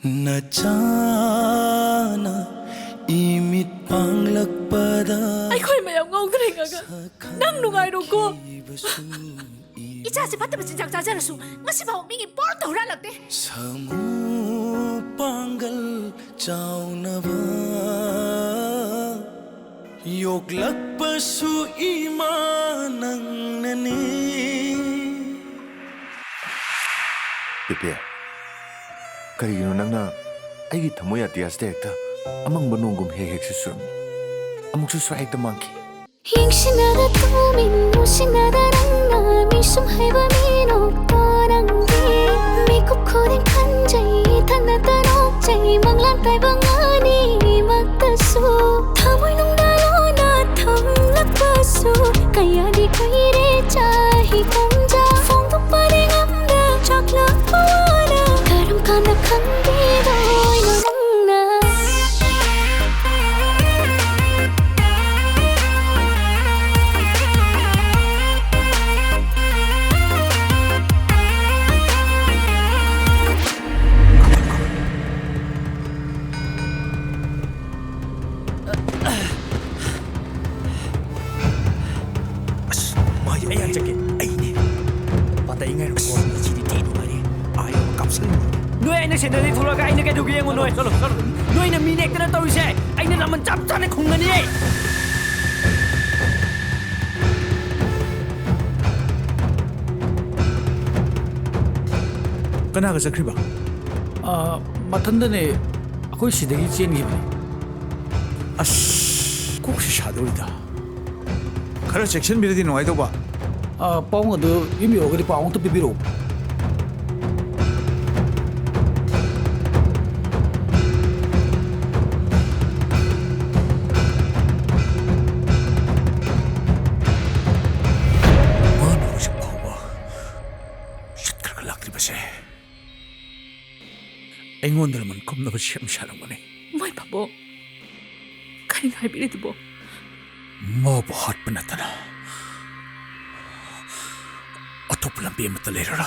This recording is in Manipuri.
Nachana imit panglakpada ai khoi mayam ngau dre ga nang nungai ro ko icha se phat ba chinjak cha jara su ngasi ba mi ngi por to ra lakte samu pangal chaunaba yoglakpasu imanang nani Pipi, karigino nangna aigi thamoy atias dekta amang banungum hek susum amuk su swai ta mangki Yingsinada tumin musinada rangna misum haiba mino torangi mikup kodeng kanjai thana tarok jai manglang tai bangani maktasu thamoy nung dalona thamlak pasu kaya di kaire chahi kamja phong tu pare ngamda chakla pawana karam kana khandi doi nangna Ayang cakap, ini pada ingat orang di sini tidur lagi. Ayo kapsul. Nuai nak sedar ni thula ka, ini kan dugi yang nuai. Solo. Nuai nak minek kena tahu saya. Ini nak mencap sana kungan ni. Kena ke sakri ba? Matanda ni aku sidagi chen gi bani As, kok si shadow ida. Kalau section bila di nuai tu ba? paung adu imi ogri paung tu pipiro Mana macam apa? Shit kerkelak di base. Engon dalam kum na bersiap syaram mana? mai babo kai ngai bi de bo Mau buat penatana. Atau pelampian mata lera.